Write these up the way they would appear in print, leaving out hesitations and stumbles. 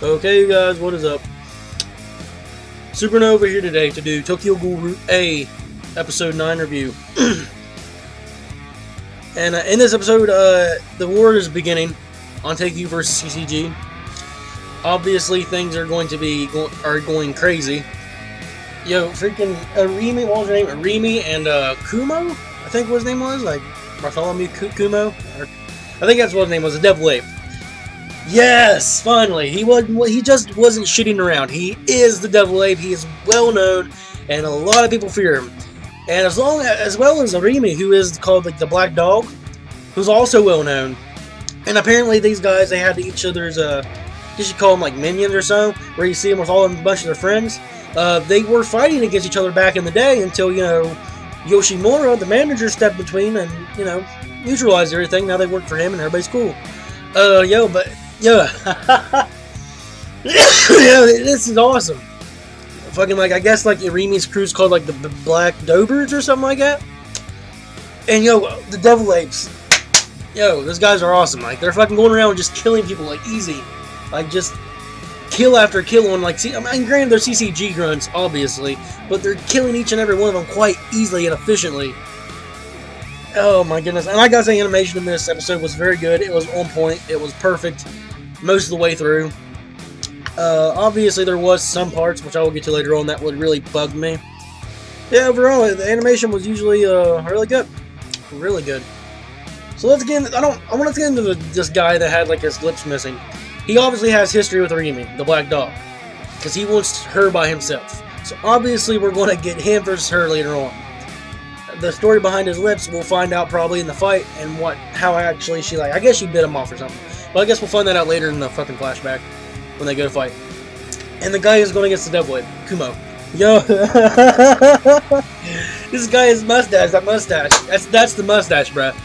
Okay, you guys, what is up? Supernova here today to do Tokyo Ghoul Route A, Episode 9 review. And in this episode, the war is beginning on Tokyo vs CCG. Obviously, things are going to be going crazy. Yo, freaking Arimi, what was her name? Arimi and Kumo, I think what his name was, like Bartholomew Kumo. I think that's what his name was, the Devil Ape. Yes, finally. He just wasn't shitting around. He is the Devil Ape. He is well known, and a lot of people fear him. And as well as Arimi, who is called like the Black Dog, who's also well known. And apparently these guys, they had each other's, I guess you call them like minions or so, where you see them with all a bunch of their friends. They were fighting against each other back in the day until, you know, Yoshimura, the manager, stepped between and, you know, neutralized everything. Now they work for him and everybody's cool. Yeah, this is awesome. Fucking, like, I guess, like, Irimi's crew's called, like, the Black Dobers or something like that. And, yo, the Devil Apes. Yo, those guys are awesome. Like, they're fucking going around just killing people, like, easy. Like, just kill after kill on, like, I mean, granted, they're CCG grunts, obviously, but they're killing each and every one of them quite easily and efficiently. Oh, my goodness. And I gotta say, animation in this episode was very good. It was on point. It was perfect most of the way through. Obviously, there was some parts, which I will get to later on, that would really bug me. Yeah, overall, the animation was usually really good. Really good. So let's get into, I want to get into this guy that had, like, his lips missing. He obviously has history with Arimi, the Black Dog, because he wants her by himself. So obviously, we're going to get him versus her later on. The story behind his lips, we'll find out probably in the fight, and how actually she, like, I guess she bit him off or something. But I guess we'll find that out later in the fucking flashback when they go to fight. And the guy is going against the Devil Ape, Kumo. Yo, this guy is mustache. That mustache. That's the mustache, bruh.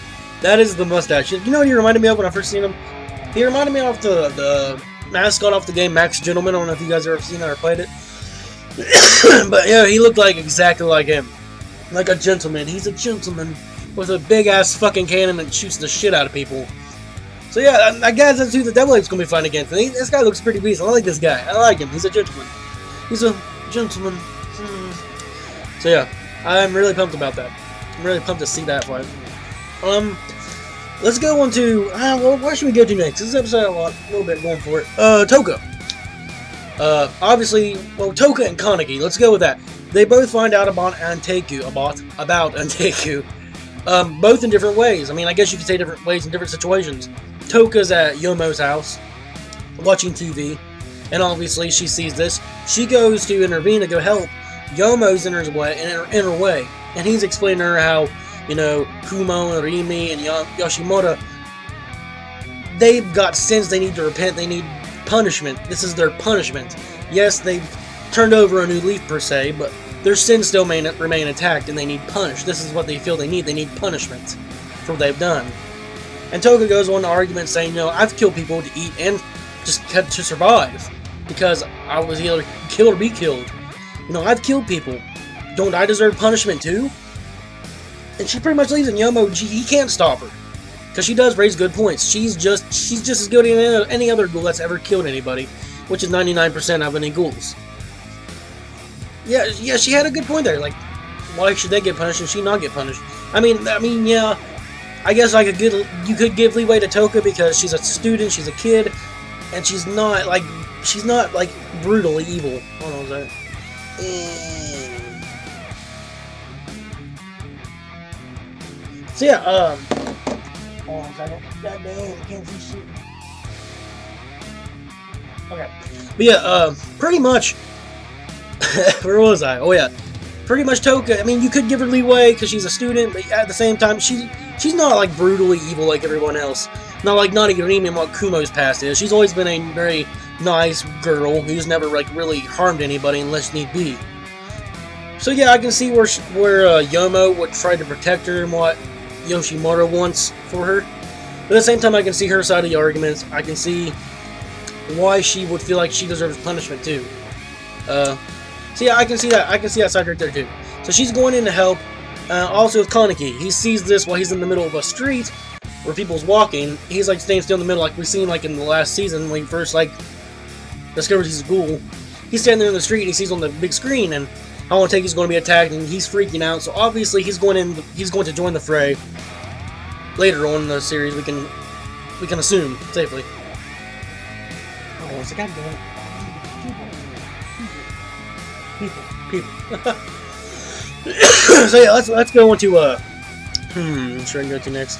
That is the mustache. You know what he reminded me of when I first seen him? He reminded me of the mascot off the game, Max Gentleman. I don't know if you guys ever seen that or played it. But yeah, he looked like exactly like him. Like a gentleman. He's a gentleman with a big-ass fucking cannon that shoots the shit out of people. So yeah, I guess that's who the Devil Ape's gonna be fighting against. And this guy looks pretty decent. I like this guy. I like him. He's a gentleman. He's a gentleman. So yeah, I'm really pumped about that. I'm really pumped to see that fight. Let's go on to, well, where should we go to next? This episode a little bit going for it. Toka. Obviously, well, Toka and Kaneki. Let's go with that. They both find out about Anteku, both in different ways. I mean, I guess you could say different ways in different situations. Toka's at Yomo's house, watching TV, and obviously she sees this. She goes to intervene to go help. Yomo's in her way, and he's explaining to her how, you know, Kumo and Rimi and Yoshimura, they've got sins they need to repent, they need punishment. This is their punishment. Yes, they've turned over a new leaf per se, but their sins still remain intact, and they need punished. This is what they feel they need. They need punishment for what they've done. And Toka goes on to argument saying, you know, I've killed people to eat and just to survive, because I was either killed or be killed. You know, I've killed people. Don't I deserve punishment too? And she pretty much leaves, and Yomo, he can't stop her, because she does raise good points. She's just as guilty as any other ghoul that's ever killed anybody, which is 99% of any ghouls. Yeah, she had a good point there. Like, why should they get punished and she not get punished? I mean, yeah, I guess you could give leeway to Toka because she's a student, she's a kid, and she's not like brutally evil. Hold on a second. So yeah, hold on a second. God damn, I can't see shit. Okay, but yeah, pretty much. Where was I? Oh yeah, pretty much Toka. I mean, you could give her leeway because she's a student, but at the same time, she's not like brutally evil like everyone else. Not like Irimi and what Kumo's past is. She's always been a very nice girl who's never like really harmed anybody unless need be. So yeah, I can see where Yomo would try to protect her and what Yoshimura wants for her. But at the same time, I can see her side of the arguments. I can see why she would feel like she deserves punishment too. So yeah, I can see that. I can see that side right there too. So she's going in to help. Also with Kaneki, he sees this while he's in the middle of a street where people's walking. He's like staying still in the middle, like we've seen like in the last season when he first like discovers he's a ghoul. He's standing there in the street and he sees on the big screen, and I want to take he's going to be attacked, and he's freaking out. So obviously he's going to join the fray later on in the series. We can assume safely. Oh, what's the guy doing? People. So yeah, let's go on to should I go to next?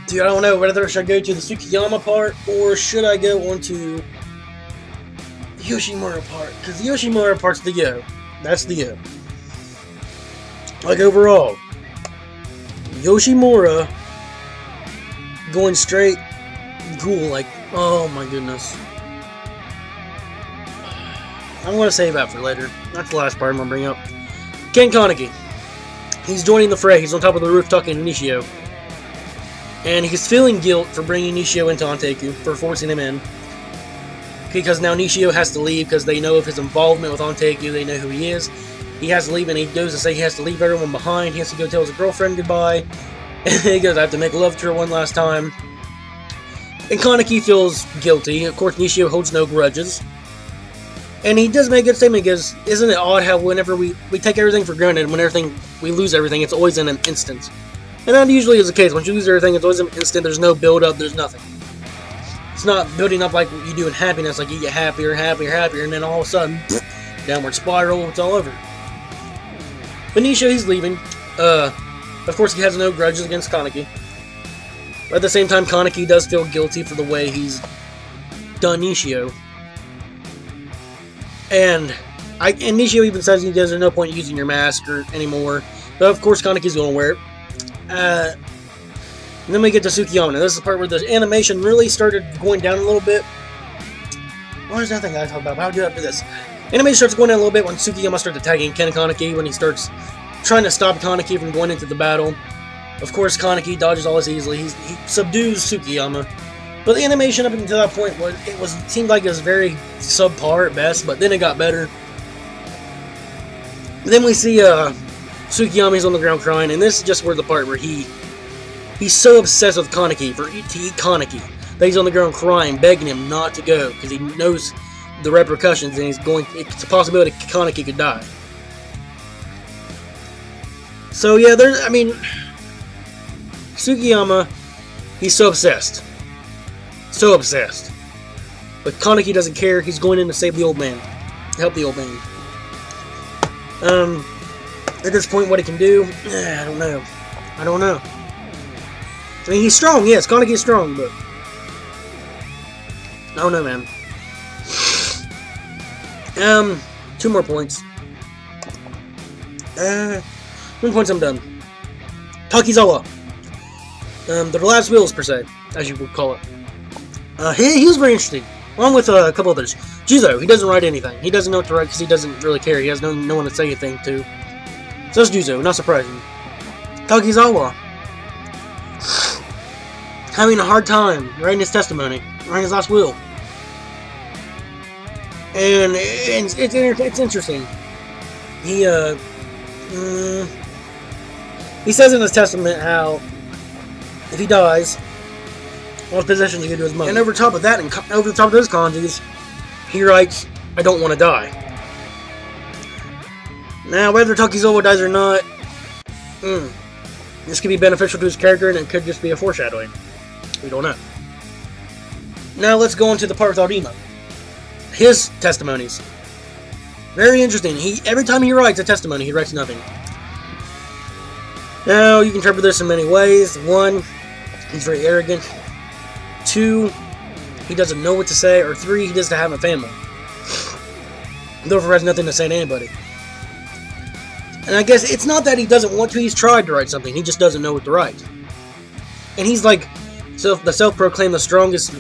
Dude, I don't know whether should I go to the Tsukiyama part or should I go on to the Yoshimura part? Because the Yoshimura part's the yo. That's the yo. Like overall, Yoshimura going straight Ghoul, like, oh my goodness. I'm going to save that for later. That's the last part I'm going to bring up. Ken Kaneki. He's joining the fray. He's on top of the roof talking to Nishio. And he's feeling guilt for bringing Nishio into Anteku, for forcing him in. Because now Nishio has to leave because they know of his involvement with Anteku. They know who he is. He has to leave, and he goes to say he has to leave everyone behind. He has to go tell his girlfriend goodbye. And he goes, I have to make love to her one last time. And Kaneki feels guilty. Of course, Nishio holds no grudges. And he does make a good statement. He goes, isn't it odd how whenever we take everything for granted, when we lose everything, it's always in an instant. And that usually is the case. Once you lose everything, it's always in an instant. There's no build-up. There's nothing. It's not building up like what you do in happiness. Like you get happier, happier, happier, and then all of a sudden, downward spiral, it's all over. But Nishio, he's leaving. Of course, he has no grudges against Kaneki. But at the same time, Kaneki does feel guilty for the way he's done Nishio. And Nishio even says he goes, there's no point using your mask anymore. But of course, Kaneki's going to wear it. And then we get to Tsukiyama. Now, this is the part where the animation really started going down a little bit. What is that thing I talk about? How do I do this? Animation starts going down a little bit when Tsukiyama starts attacking Ken Kaneki, when he starts trying to stop Kaneki from going into the battle. Of course, Kaneki dodges all this easily. He subdues Tsukiyama. But the animation up until that point seemed like it was very subpar at best, but then it got better. Then we see Tsukiyama's on the ground crying, and this is just where the part where he's so obsessed with Kaneki to eat Kaneki that he's on the ground crying, begging him not to go because he knows the repercussions, and it's a possibility Kaneki could die. So yeah, Tsukiyama, he's so obsessed. So obsessed. But Kaneki doesn't care. He's going in to save the old man. To help the old man. At this point, what he can do, I don't know. I mean, he's strong, yes. Kaneki's strong, but I don't know, man. 2 more points. 1 point, I'm done. Takizawa. The last wheels, per se, as you would call it. He was very interesting, along with a couple others. Juzo, he doesn't write anything. He doesn't know what to write because he doesn't really care. He has no one to say anything to. So that's Juzo, not surprising. Takizawa, having a hard time writing his testimony, writing his last will. And it's interesting. He says in his testament how if he dies, all his possessions go to his mother. And over top of that, and over the top of those kanjis, he writes, I don't want to die. Now, whether Takizawa dies or not, this could be beneficial to his character, and it could just be a foreshadowing. We don't know. Now, let's go on to the part with Arima. His testimonies. Very interesting. Every time he writes a testimony, he writes nothing. Now, you can interpret this in many ways. 1, he's very arrogant. 2, he doesn't know what to say. Or 3, he doesn't have a family. Therefore, has nothing to say to anybody. And I guess it's not that he doesn't want to. He's tried to write something. He just doesn't know what to write. And he's like the self-proclaimed the strongest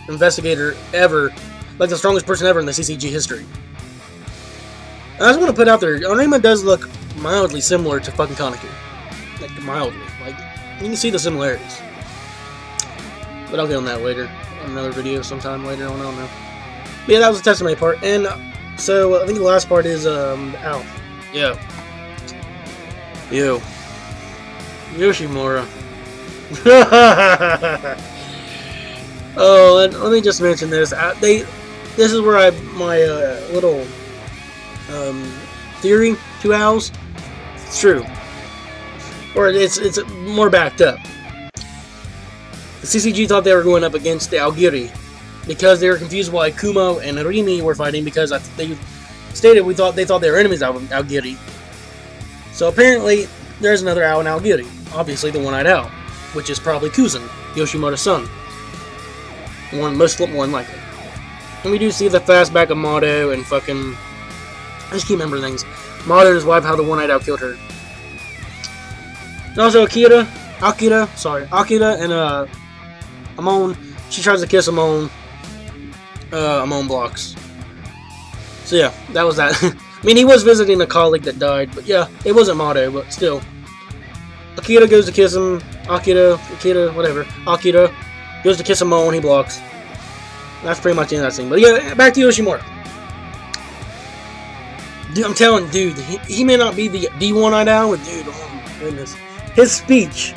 investigator ever, like the strongest person ever in the CCG history. I just want to put out there, Arima does look mildly similar to fucking Kaneki. Like mildly, you can see the similarities. But I'll get on that later. another video sometime later on. I don't know. But yeah, that was the testimony part. And so I think the last part is ow. Yo. Yoshimura. Oh, and let me just mention this. This is where my little theory to owls. It's true, or it's more backed up. The CCG thought they were going up against the Aogiri because they were confused why Kumo and Rimi were fighting, because they stated they thought they were enemies of Aogiri. So apparently there's another owl in Aogiri, obviously the one-eyed owl, which is probably Kuzan, Yoshimura's son. Most likely. And we do see the fastback of Mado and fucking... I just keep remembering things. Mado and his wife, how the one-eyed owl killed her. And also Akira and Amon, she tries to kiss Amon. Amon blocks. So yeah, that was that. I mean, he was visiting a colleague that died, but yeah, it wasn't Mado, but still. Akira goes to kiss him. Akira goes to kiss Amon, he blocks. That's pretty much the end of that scene. But yeah, back to Yoshimura. Dude, I'm telling you, dude, he may not be the one-eyed owl, but dude, oh my goodness. His speech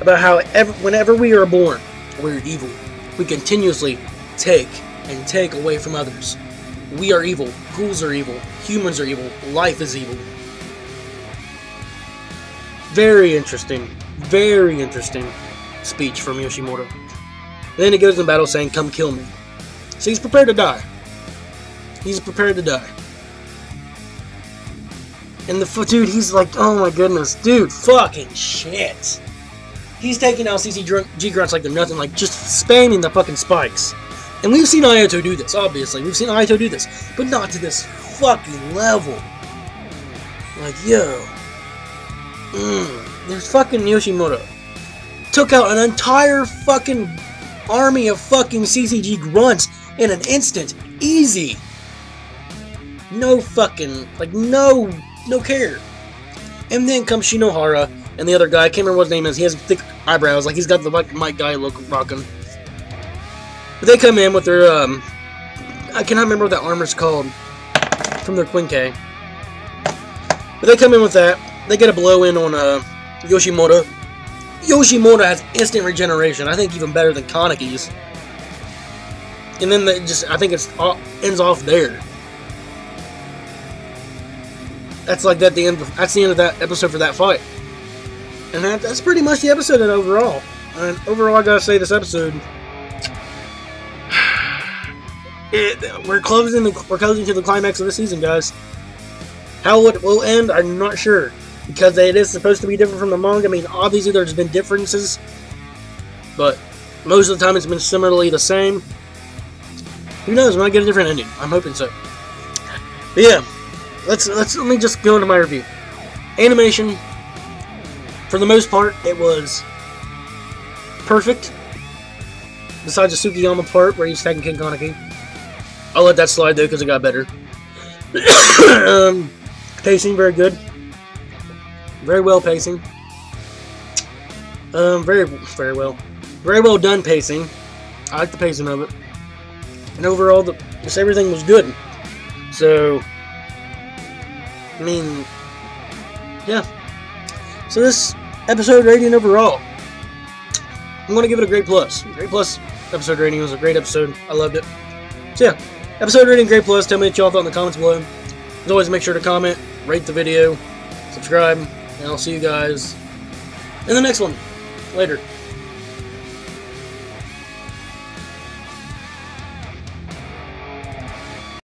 about how whenever we are born, we're evil. We continuously take and take away from others. We are evil. Ghouls are evil. Humans are evil. Life is evil. Very interesting. Very interesting speech from Yoshimura. Then he goes in battle saying, "Come kill me." So he's prepared to die. He's prepared to die. And the dude, he's like, oh my goodness, dude, fucking shit. He's taking out CCG grunts like they're nothing, like just spamming the fucking spikes. And we've seen Ayato do this, obviously. We've seen Ayato do this, but not to this fucking level. Like, yo. There's fucking Yoshimura. Took out an entire fucking army of fucking CCG grunts in an instant. Easy. No fucking, like, no care. And then comes Shinohara and the other guy. I can't remember what his name is. He has thick eyebrows, like he's got the Mike Guy look rocking. But they come in with their I cannot remember what that armor's called from their Quinke. But they come in with that. They get a blow in on Yoshimura. Yoshimura has instant regeneration. I think even better than Kaneki's. And then I think it ends off there. That's like that's the end of that episode for that fight. And that's pretty much the episode overall. And overall, I gotta say, this episode, we're closing to the climax of the season, guys. How it will end, I'm not sure, because it is supposed to be different from the manga. I mean, obviously there's been differences, but most of the time it's been similarly the same. Who knows? We might get a different ending. I'm hoping so. But yeah. Let me just go into my review. Animation, for the most part, it was perfect. Besides the Tsukiyama part where he's attacking King Kaneki. I'll let that slide though because it got better. Pacing, very good. Very well pacing. Very well done pacing. I like the pacing of it. And overall, just everything was good. So, I mean, yeah. So this episode rating overall, I'm going to give it a great plus. Great plus episode rating. It was a great episode. I loved it. So yeah, episode rating, great plus. Tell me what y'all thought in the comments below. As always, make sure to comment, rate the video, subscribe, and I'll see you guys in the next one. Later.